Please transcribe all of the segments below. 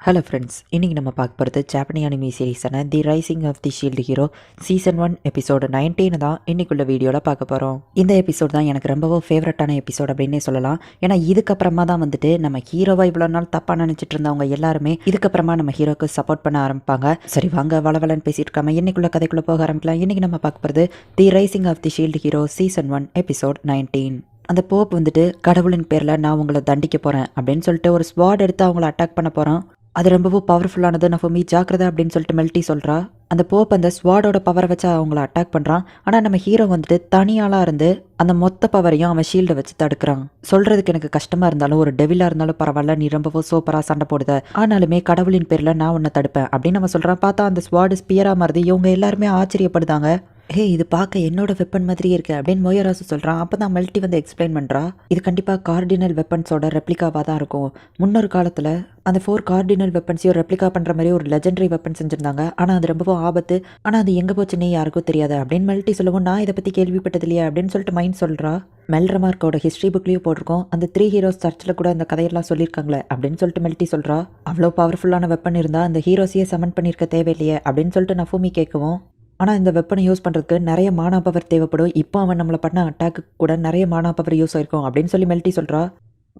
Hello friends, இன்றைக்கி நம்ம பார்க்க போகிறது ஜாப்பனீஸ் அனிமி சீரீஸான the rising of the shield hero season 1 episode 19 தான் இன்னைக்குள்ள வீடியோவில் பார்க்க போகிறோம். இந்த எபிசோட் தான் எனக்கு ரொம்பவும் ஃபேவரட்டான எபிசோட் அப்படின்னே சொல்லலாம். ஏன்னா இதுக்கப்புறமா தான் வந்துட்டு நம்ம ஹீரோவை இவ்வளோ நாள் தப்பாக நினச்சிட்டு இருந்தவங்க எல்லாருமே இதுக்கப்புறமா நம்ம ஹீரோக்கு சப்போர்ட் பண்ண ஆரம்பிப்பாங்க. சரி வாங்க வளவலன்னு பேசிட்டு இருக்காம இன்னைக்குள்ள கதைக்குள்ளே போக ஆரம்பிக்கலாம். இன்றைக்கி நம்ம பார்க்க போகிறது the rising of the shield hero season 1 episode 19. அந்த போப் வந்துட்டு கடவுளின் பேரில் நான் உங்களை தண்டிக்க போகிறேன் அப்படின்னு சொல்லிட்டு ஒரு ஸ்வாட் எடுத்து அவங்கள அட்டாக் பண்ண போகிறான். அது ரொம்பவும் பவர்ஃபுல்லானது நஃபோமி ஜாக்கிரதை அப்படின்னு சொல்லிட்டு மெல்ட்டி சொல்கிறா. அந்த போப் அந்த ஸ்வாடோட பவரை வச்சு அவங்கள அட்டாக் பண்ணுறான். ஆனால் நம்ம ஹீரோ வந்துட்டு தனியாளாக இருந்து அந்த மொத்த பவரையும் அவன் ஷீல்டை வச்சு தடுக்கிறான். சொல்கிறதுக்கு எனக்கு கஷ்டமாக இருந்தாலும் ஒரு டெவிலாக இருந்தாலும் பரவாயில்ல, நீ ரொம்பவும் சூப்பராக சண்டை போடுத, ஆனாலுமே கடவுளின் பேரில் நான் உன்னை தடுப்பேன் அப்படின்னு அவன் சொல்கிறான். பார்த்தா அந்த ஸ்வாடு ஸ்பியராக மாறுது. இவங்க எல்லாருமே ஆச்சரியப்படுதாங்க. ஹே, இது பார்க்க என்னோட வெப்பன் மாதிரியே இருக்கு அப்படின்னு மொயராசு சொல்கிறான். அப்போ தான் மெல்ட்டி வந்து எக்ஸ்பிளைன் பண்ணுறா. இது கண்டிப்பாக கார்டினல் வெப்பன்ஸோட ரெப்ளிகாவாக தான் இருக்கும். முன்னொரு காலத்தில் அந்த 4 கார்டினல் வெப்பன்ஸையும் ரெப்ளிகா பண்ணுற மாதிரி ஒரு லெஜெண்டரி வெப்பன் செஞ்சுருந்தாங்க. ஆனால் அது ரொம்பவும் ஆபத்து, ஆனால் அது எங்கே போச்சுன்னே யாருக்கும் தெரியாது அப்படின்னு மெல்ட்டி சொல்லவும், நான் இதை பற்றி கேள்விப்பட்டது இல்லையா அப்படின்னு சொல்லிட்டு மைண்ட் சொல்கிறா. மெல்ரமார்க்கோட ஹிஸ்ட்ரி புக்லேயும் போட்டிருக்கோம், அந்த 3 ஹீரோஸ் சர்ச்சில் கூட அந்த கதையெல்லாம் சொல்லியிருக்காங்களே அப்படின்னு சொல்லிட்டு மெல்ட்டி சொல்கிறா. அவ்வளோ பவர்ஃபுல்லான வெப்பன் இருந்தால் அந்த ஹீரோஸையே சமன் பண்ணியிருக்க தேவையில்லையே அப்படின்னு சொல்லிட்டு நஃபூமி கேட்கவும், ஆனால் இந்த வெப்பனை யூஸ் பண்ணுறதுக்கு நிறைய மானா பவர் தேவைப்படும். இப்போ அவன் நம்மளை பண்ண அட்டாக்கு கூட நிறைய மானா பவர் யூஸ் ஆயிருக்கும் அப்படின்னு சொல்லி மெல்ட்டி சொல்கிறா.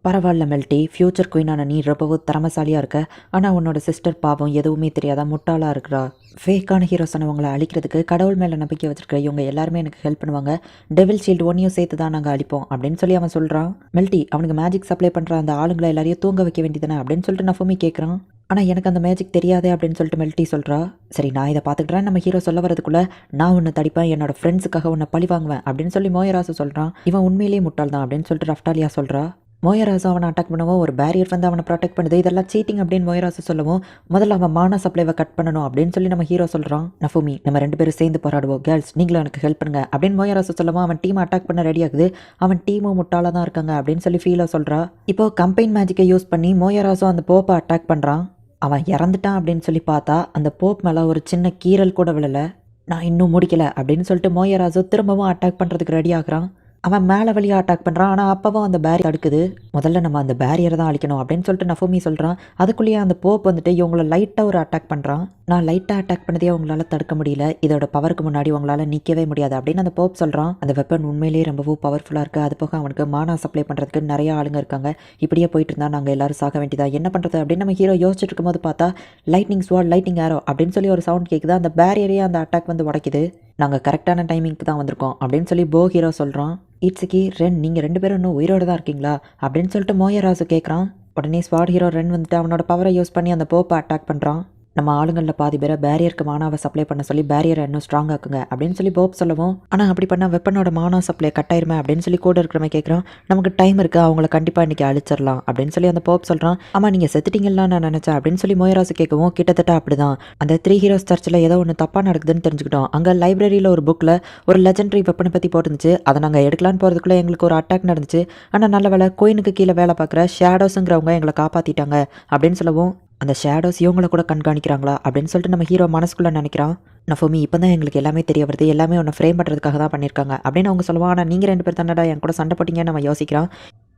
பரவாயில்ல மெல்ட்டி, ஃப்யூச்சர் குயினான நீ ரொம்பவும் திறமசாலியாக இருக்க, ஆனால் உன்னோட சிஸ்டர் பாவம் எதுவுமே தெரியாத முட்டாளாக இருக்கிறா. ஃபேக்கான ஹீரோஸானவங்களை அழிக்கிறதுக்கு கடவுள் மேலே நம்பிக்கை வச்சிருக்க இவங்க எல்லாருமே எனக்கு ஹெல்ப் பண்ணுவாங்க. டெவில் ஷீல்டு ஒன்றையும் சேர்த்து தான் நாங்கள் அழிப்போம் அப்படின்னு சொல்லி அவன் சொல்கிறான். மெல்ட்டி, அவனுக்கு மேஜிக் சப்ளை பண்ணுற அந்த ஆளுங்களை எல்லாரையும் தூங்க வைக்க வேண்டியதானே அப்படின்னு சொல்லிட்டு நஃபூமி கேட்குறான். ஆனால் எனக்கு அந்த மேஜிக் தெரியாதே அப்படின்னு சொல்லிட்டு மெல்ட்டி சொல்கிறா. சரி நான் இதை பார்த்துக்கிறேன், நம்ம ஹீரோ சொல்ல வரதுக்குள்ளே நான் உன்னை தடிப்பேன், என்னோட ஃப்ரெண்ட்ஸுக்காக உன்னை பழி வாங்குவேன் அப்படின்னு சொல்லி மோயராசு சொல்கிறான். இவன் உண்மையிலேயே முட்டாள் தான் அப்படின்னு சொல்லிட்டு ரஃப்டாலியா சொல்கிறா. மோயராசு அவனை அட்டாக் பண்ணவும் ஒரு பேரியர் வந்து அவனை ப்ரொடெக்ட் பண்ணுது. இதெல்லாம் சீட்டிங் அப்படின்னு மோயராசு சொல்லவும், முதல்ல அவன் மானா சப்ளைவை கட் பண்ணணும் அப்படின்னு சொல்லி நம்ம ஹீரோ சொல்கிறான். நஃபூமி, நம்ம 2 பேரும் சேர்ந்து போராடுவோம், கேர்ள்ஸ் நீங்களும் எனக்கு ஹெல்ப் பண்ணுங்க அப்படின்னு மோயராசு சொல்லவும், அவன் டீமை அட்டாக் பண்ண ரெடி ஆகுது. அவன் டீமும் முட்டாளாக தான் இருக்காங்க அப்படின்னு சொல்லி ஃபீலாக சொல்கிறா. இப்போ கம்பைன் மேஜிக்கை யூஸ் பண்ணி மோயராசும் அந்த போப்பை அட்டாக் பண்ணுறான். அவன் இறந்துட்டான் அப்படின்னு சொல்லி பார்த்தா அந்த போப் மேலே ஒரு சின்ன கீறல் கூட விழலை. நான் இன்னும் முடிக்கல அப்படின்னு சொல்லிட்டு மோயராசு திரும்பவும் அட்டாக் பண்ணுறதுக்கு ரெடி ஆகுறான். அவன் மேலே வழியாக அட்டாக் பண்ணுறான். ஆனால் அப்பவும் அந்த பேரியர் தடுக்குது. முதல்ல நம்ம அந்த பேரியரை தான் அழிக்கணும் அப்படின்னு சொல்லிட்டு நஃபூமி சொல்கிறான். அதுக்குள்ளேயே அந்த போப் வந்துட்டு இவங்களை லைட்டாக ஒரு அட்டாக் பண்ணுறான். நான் லைட்டாக அட்டாக் பண்ணதே அவங்களால தடுக்க முடியல, இதோட பவருக்கு முன்னாடி அவங்களால நிற்கவே முடியாது அப்படின்னு அந்த போப் சொல்கிறான். அந்த வெப்பன் உண்மையிலேயே ரொம்பவும் பவர்ஃபுல்லாக இருக்குது. அது போக அவனுக்கு மானா சப்ளை பண்ணுறதுக்கு நிறைய ஆளுங்க இருக்காங்க. இப்படியே போயிட்டு இருந்தால் நாங்கள் எல்லாரும் சாக வேண்டியதா, என்ன பண்ணுறது அப்படின்னு நம்ம ஹீரோ யோசிச்சுட்டு இருக்கும்போது பார்த்தா லைட்னிங் ஸ்வாட் லைட்னிங் ஏரோ அப்படின்னு சொல்லி ஒரு சவுண்ட் கேட்குது. அந்த பேரியரையே அந்த அட்டாக் வந்து உடைக்குது. நாங்கள் கரெக்டான டைமிங்க்கு தான் வந்திருக்கோம் அப்படின்னு சொல்லி போ ஹீரோ சொல்கிறான். இட்ஸுக்கி, ரென் நீங்கள் 2 பேரும் இன்னும் உயிரோடு தான் இருக்கீங்களா அப்படின்னு சொல்லிட்டு மோயராசு கேட்குறான். உடனே ஸ்வாட் ஹீரோ ரென் வந்துட்டு அவனோட பவரை யூஸ் பண்ணி அந்த போப்பை அட்டாக் பண்ணுறான். நம்ம ஆளுங்களில் பாதி பேரை பேரியருக்கு மானாவை சப்ளை பண்ண சொல்லி பேரியரை இன்னும் ஸ்ட்ராங் ஆக்குங்க அப்படின்னு சொல்லி போப் சொல்லவும், ஆனால் அப்படி பண்ணால் வெப்பனோட மானா சப்ளை கட் ஆயிருமே அப்படின்னு சொல்லி கூட இருக்கிறவங்க கேட்குறான். நமக்கு டைம் இருக்குது, அவங்கள கண்டிப்பாக இன்றைக்கி அழிச்சிடலாம் அப்படின்னு சொல்லி அந்த போப் சொல்கிறான். ஆமாம் நீங்கள் செத்துட்டீங்கலாம் நான் நினச்சேன் அப்படின்னு சொல்லி மோயராசு கேட்கவும், கிட்டத்தட்ட அப்படி தான். அந்த 3 ஹீரோஸ் சர்ச்சில் ஏதோ ஒன்று தப்பாக நடக்குதுன்னு தெரிஞ்சுக்கிட்டோம். அங்கே லைப்ரரியில் ஒரு புக்கில் ஒரு லெஜெண்டரி வெப்பனை பற்றி போட்டுருந்துச்சு. அதை நாங்கள் எடுக்கலான்னு போகிறதுக்குள்ளே எங்களுக்கு ஒரு அட்டாக் நடந்துச்சு. ஆனால் நல்ல வேலை கோயினுக்கு கீழே வேலை பார்க்குற ஷேடோஸுங்கிறவங்க எங்களை காப்பாற்றிட்டாங்க அப்படின்னு சொல்லவும், அந்த ஷேடோஸ் இவங்கள கூட கண்காணிக்கிறாங்களா அப்படின்னு சொல்லிட்டு நம்ம ஹீரோ மனசுக்குள்ளே நினைக்கிறான். நஃபூமி, இப்போ தான் எங்களுக்கு எல்லாமே தெரிய வருது, எல்லாமே உன்னை ஃப்ரேம் பண்ணுறதுக்காக தான் பண்ணியிருக்காங்க அப்படின்னு அவங்க சொல்லுவான். ஆனால் நீங்கள் 2 பேர் தானடா என் கூட சண்டை போட்டிங்கன்னு நம்ம யோசிக்கிறான்.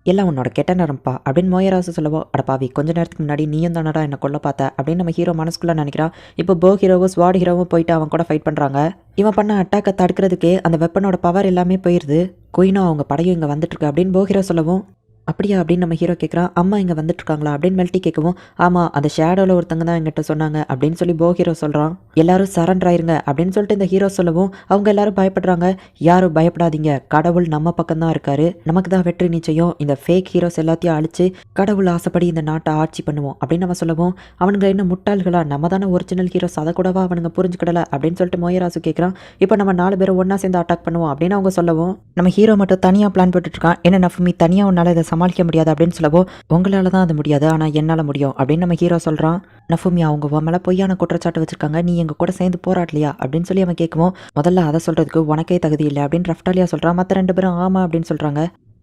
எல்லாம் உன்னோட கெட்ட நேரம்ப்பா அப்படின்னு மோயராசு சொல்லுவோம். அடப்பாவி, கொஞ்ச நேரத்துக்கு முன்னாடி நீயும் தானடா என்னை கொல்ல பார்த்த அப்படின்னு நம்ம ஹீரோ மனசுக்குள்ளே நினைக்கிறான். இப்போ போ ஹீரோவும் ஸ்வாட் ஹீரோவும் போயிட்டு அவன் கூட ஃபைட் பண்ணுறாங்க. இவன் பண்ண அட்டாக்கை தடுக்கிறதுக்கே அந்த வெப்பனோட பவர் எல்லாமே போயிடுது. குயினும் அவங்க படையும் இங்கே வந்துட்டுருக்கு அப்படின்னு போ ஹீரோ சொல்லவும், அப்படியா அப்படின்னு நம்ம ஹீரோ கேட்குறான். அம்மா இங்கே வந்துட்டுருக்காங்களா அப்படின்னு மெல்ட்டி கேட்கவும், ஆமாம் அந்த ஷேடோவில் ஒருத்தங்க தான் எங்கிட்ட சொன்னாங்க அப்படின்னு சொல்லி போ ஹீரோ சொல்கிறான். எல்லாரும் சரண்டர் ஆயிருங்க அப்படின்னு சொல்லிட்டு இந்த ஹீரோ சொல்லவும், அவங்க எல்லாரும் பயப்படுறாங்க. யாரும் பயப்படாதீங்க, கடவுள் நம்ம பக்கம் தான் இருக்காரு, நமக்கு தான் வெற்றி நிச்சயம், இந்த ஃபேக் ஹீரோஸ் எல்லாத்தையும் அழிச்சு கடவுள் ஆசைப்படி இந்த நாட்டை ஆட்சி பண்ணுவோம் அப்படின்னு நம்ம சொல்லவும், அவனுங்க என்ன முட்டாள்களா, நம்ம தானே ஒரிஜினல் ஹீரோஸ், அதை கூடவா அவனுங்க புரிஞ்சுக்கிடல அப்படின்னு சொல்லிட்டு மோயராசு கேட்குறான். இப்போ நம்ம 4 பேரும் ஒன்றா சேர்ந்து அட்டாக் பண்ணுவோம் அப்படின்னு அவங்க சொல்லவும், நம்ம ஹீரோ மட்டும் தனியாக பிளான் போட்டுட்ருக்கான். என்ன நஃபூமி, தனியாக உன்னால் இதை சமாளிக்க முடியாது அப்படின்னு சொல்லவோ, உங்களால் தான் அது முடியாது, ஆனால் என்னால் முடியும் அப்படின்னு நம்ம ஹீரோ சொல்கிறான். நஃபூமி, அவங்க உன் மேலே பொய்யான குற்றச்சாட்டு வச்சிருக்காங்க, நீ எங்கள் கூட சேர்ந்து போராடலையா அப்படின்னு சொல்லி அவன் கேட்கவும், முதல்ல அதை சொல்கிறதுக்கு உனக்கே தகுதி இல்லை அப்படின்னு ரஃப்டாலியா சொல்கிறான். மற்ற 2 பேரும் ஆமாம் அப்படின்னு சொல்கிறாங்க.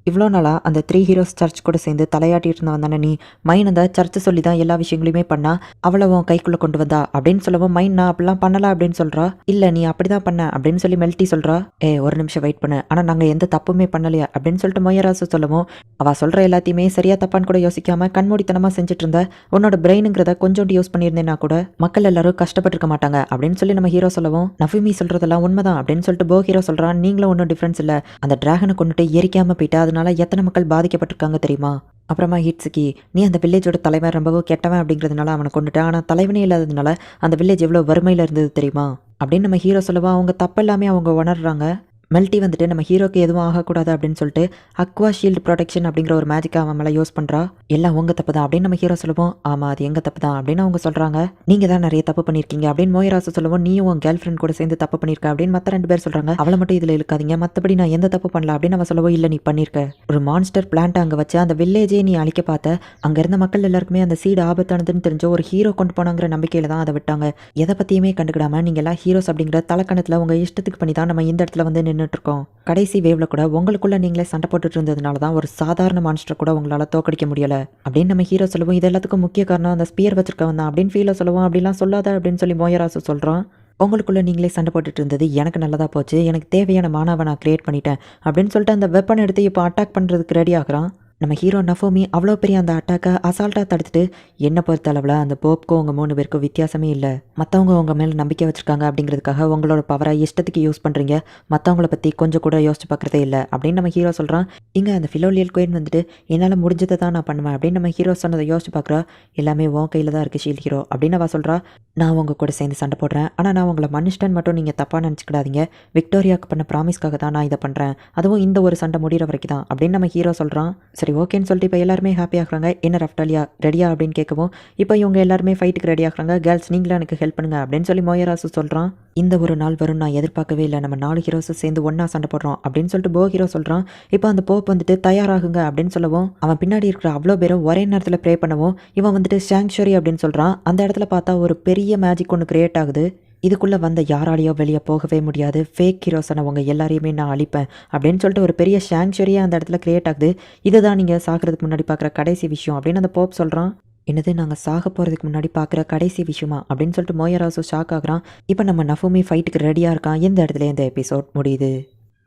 இவ்வளோ நாளாக அந்த 3 ஹீரோஸ் சர்ச் கூட சேர்ந்து தலையாட்டிட்டு இருந்தவன் தானே நீ. மைன் அந்த சர்ச்சை சொல்லி தான் எல்லா விஷயங்களையுமே பண்ணா, அவளை உன் கைக்குள்ளே கொண்டு வந்தா அப்படின்னு சொல்லவும் மைன் நான் அப்படிலாம் பண்ணல அப்படின்னு சொல்கிறா. இல்லை நீ அப்படி தான் பண்ண அப்படின்னு சொல்லி மெல்ட்டி சொல்கிறா. ஒரு நிமிஷம் வெயிட் பண்ணு, ஆனால் நாங்கள் எந்த தப்புமே பண்ணலையா அப்படின்னு சொல்லிட்டு மொய்யராசு சொல்லவும், அவள் சொல்கிற எல்லாத்தையுமே சரியா தப்பான்னு கூட யோசிக்காம கண்மூடித்தனமாக செஞ்சுட்டு இருந்த உன்னோட பிரெயினுங்கிறத கொஞ்சோண்டு யூஸ் பண்ணியிருந்தேன்னா கூட மக்கள் எல்லாரும் கஷ்டப்பட்டிருக்க மாட்டாங்க அப்படின்னு சொல்லி நம்ம ஹீரோ சொல்லவும், நஃபிமி சொல்கிறதெல்லாம் உண்மைதான் அப்படின்னு சொல்லிட்டு போ ஹீரோ சொல்கிறான். நீங்களும் ஒன்றும் டிஃப்ரென்ஸ் இல்லை, அந்த டிராகனை கொண்டுட்டு எரிக்காமல் போயிட்டா அதனால எத்தனை மக்கள் பாதிக்கப்பட்டிருக்காங்க தெரியுமா. அப்புறமா ஹிட்ஸுக்கி நீ அந்த வில்லேஜோட தலைவன் ரொம்பவும் கெட்டவன் அப்படிங்கிறதுனால அவனை கொண்டுட்டு, ஆனால் தலைவனே இல்லாததுனால அந்த வில்லேஜ் எவ்வளோ வறுமையில் இருந்தது தெரியுமா அப்படின்னு நம்ம ஹீரோ சொல்லவா, அவங்க தப்பெல்லாமே அவங்க உணர்றாங்க. மெல்ட்டி வந்துட்டு நம்ம ஹீரோக்கு எதுவும் ஆகக்கூடாது அப்படின்னு சொல்லிட்டு அக்வா ஷீல்டு ப்ரொடெக்ஷன் அப்படிங்கிற ஒரு மேஜிக்கை அவன் மேலே யூஸ் பண்ணுறா. எல்லாம் உங்கள் தப்பு தான் அப்படின்னு நம்ம ஹீரோ சொல்லுவோம். ஆமாம் அது எங்கள் தப்பு தான் அப்படின்னு அவங்க சொல்கிறாங்க. நீங்கள் தான் நிறைய தப்பு பண்ணியிருக்கீங்க அப்படின்னு மோயராசு சொல்லுவோம். நீயும் உன் கேர்ள் ஃப்ரெண்ட் கூட சேர்ந்து தப்பு பண்ணியிருக்க அப்படின்னு மற்ற 2 பேர் சொல்கிறாங்க. அவளை மட்டும் இதில் இருக்காதீங்க, மற்றபடி நான் எந்த தப்பு பண்ணல அப்படின்னு அவன் சொல்லவும், இல்லை நீ பண்ணியிருக்க. ஒரு மான்ஸ்டர் பிளான்ட்டை அங்கே வச்சு அந்த வில்லேஜே நீ அழிக்க பார்த்த. அங்கே இருந்த மக்கள் எல்லாருக்குமே அந்த சீடு ஆபத்தானதுன்னு தெரிஞ்ச ஒரு ஹீரோ கொண்டு போனாங்கிற நம்பிக்கையில் தான் அதை விட்டாங்க. எதை பற்றியுமே கண்டுக்கிடாமல் நீங்கள் எல்லாம் ஹீரோஸ் அப்படிங்கிற தலைக்கணத்தில் உங்கள் இஷ்டத்துக்கு பண்ணி தான் நம்ம இந்த இடத்துல வந்து நின்றுட்டு இருக்கோம். கடைசி வேவ்ல கூட உங்களுக்குள்ள நீங்களே சண்டை போட்டுட்டு இருந்ததுனால தான் ஒரு சாதாரண மான்ஸ்டர் கூட உங்களால் தோக்கடிக்க முடியல அப்படின்னு நம்ம ஹீரோ சொல்லுவோம். இது எல்லாத்துக்கும் முக்கிய காரணம் அந்த ஸ்பியர் வச்சிருக்கவன் தான் அப்படின்னு ஃபீலை சொல்லுவோம். அப்படிலாம் சொல்லாத அப்படின்னு சொல்லி மோயராசு சொல்கிறான். உங்களுக்குள்ளே நீங்களே சண்டை போட்டுட்டு இருந்தது எனக்கு நல்லதாக போச்சு, எனக்கு தேவையான மானாவை நான் கிரியேட் பண்ணிட்டேன் அப்படின்னு சொல்லிட்டு அந்த வெப்பன் எடுத்து இப்போ அட்டாக் பண்ணுறதுக்கு ரெடி ஆகுறான். நம்ம ஹீரோ நஃபோமி அவ்வளோ பெரிய அந்த அட்டாக்கை அசால்ட்டாக தடுத்துட்டு, என்னை பொறுத்த அளவில் அந்த போப்க்கும் உங்கள் 3 பேருக்கும் வித்தியாசமே இல்லை. மற்றவங்க உங்கள் மேலே நம்பிக்கை வச்சுருக்காங்க அப்படிங்கிறதுக்காக உங்களோட பவரை இஷ்டத்துக்கு யூஸ் பண்ணுறீங்க, மற்றவங்கள பற்றி கொஞ்சம் கூட யோசிச்சு பார்க்குறதே இல்லை அப்படின்னு நம்ம ஹீரோ சொல்கிறான். இங்கே அந்த ஃபிலோலியல் குயின் வந்துட்டு என்னால் முடிஞ்சதை தான் நான் பண்ணுவேன் அப்படின்னு நம்ம ஹீரோ சொன்னதை யோசிச்சு பார்க்குறா. எல்லாமே உன் கையில் தான் இருக்குது ஷீல்ட் ஹீரோ அப்படின்னு அவள் சொல்கிறா. நான் உங்கள் கூட சேர்ந்து சண்டை போடுறேன், ஆனால் நான் உங்களை மன்னிச்சிட்டேன்னு மட்டும் நீங்கள் தப்பாக நினச்சிக்கிடாதீங்க. விக்டோரியாவுக்கு பண்ண ப்ராமிஸ்க்காக தான் நான் இதை பண்ணுறேன், அதுவும் இந்த ஒரு சண்டை முடிகிற வரைக்கும் தான் அப்படின்னு நம்ம ஹீரோ சொல்கிறான். சரி ஓகேன்னு சொல்லிட்டு இப்போ எல்லாருமே ஹாப்பி ஆகுறாங்க. என்ன ரஃப்டாலியா ரெடியா அப்படின்னு கேட்கவும், இப்போ இவங்க எல்லாருமே ஃபைட்டுக்கு ரெடி ஆகுறாங்க. கேர்ள்ஸ் நீங்களும் எனக்கு ஹெல்ப் பண்ணுங்க அப்படின்னு சொல்லி மோயராசு சொல்கிறான். இந்த ஒரு நாள் வரும் நான் எதிர்பார்க்கவே இல்லை, நம்ம 4 ஹீரோஸும் சேர்ந்து ஒன்றா சண்டை போடுறோம் அப்படின்னு சொல்லிட்டு போ ஹீரோ சொல்கிறான். இப்போ அந்த போப் வந்துட்டு தயாராகுங்க அப்படின்னு சொல்லவும், அவன் பின்னாடி இருக்கிற அவ்வளோ பேரும் ஒரே நேரத்தில் ப்ரே பண்ணவும், இவன் வந்துட்டு சாங்சுரி அப்படின்னு சொல்கிறான். அந்த இடத்துல பார்த்தா ஒரு பெரிய மேஜிக் ஒன்று கிரியேட் ஆகுது. இதுக்குள்ளே வந்த யாராலையோ வெளியே போகவே முடியாது, ஃபேக் ஹீரோஸானவங்க எல்லாரையுமே நான் அழிப்பேன் அப்படின்னு சொல்லிட்டு ஒரு பெரிய சாங்சுரியாக அந்த இடத்துல கிரியேட் ஆகுது. இதுதான் நீங்கள் சாகிறதுக்கு முன்னாடி பார்க்குற கடைசி விஷயம் அப்படின்னு அந்த போப் சொல்கிறான். என்னது நாங்கள் சாக போகிறதுக்கு முன்னாடி பார்க்குற கடைசி விஷயமா அப்படின்னு சொல்லிட்டு மோயராசு ஷாக் ஆகுறான். இப்போ நம்ம நஃபூமி ஃபைட்டுக்கு ரெடியாக இருக்கான். இந்த இடத்துல இந்த எபிசோட் முடியுது.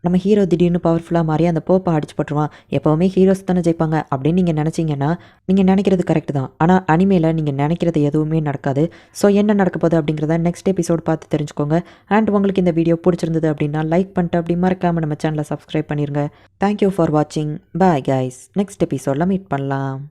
நம்ம ஹீரோ திடீர்னு பவர்ஃபுல்லாக மாறி அந்த போப்பை அடிச்சு போட்டுருவான். எப்போவுமே ஹீரோஸ் தானே ஜெயிப்பாங்க அப்படின்னு நீங்கள் நினச்சிங்கன்னா நீங்கள் நினைக்கிறது கரெக்டு தான், ஆனால் அனிமேல நீங்கள் நினைக்கிறது எதுவுமே நடக்காது. ஸோ என்ன நடக்க போகுது அப்படிங்கிறத நெக்ஸ்ட் எபிசோட் பார்த்து தெரிஞ்சுக்கோங்க. அண்ட் உங்களுக்கு இந்த வீடியோ பிடிச்சிருந்தது அப்படின்னா லைக் பண்ணிட்டு அப்படி மறக்காமல் நம்ம சேனலை சப்ஸ்கிரைப் பண்ணிடுங்க. தேங்க்யூ ஃபார் வாட்சிங். பாய் கைஸ், நெக்ஸ்ட் எபிசோடில் மீட் பண்ணலாம்.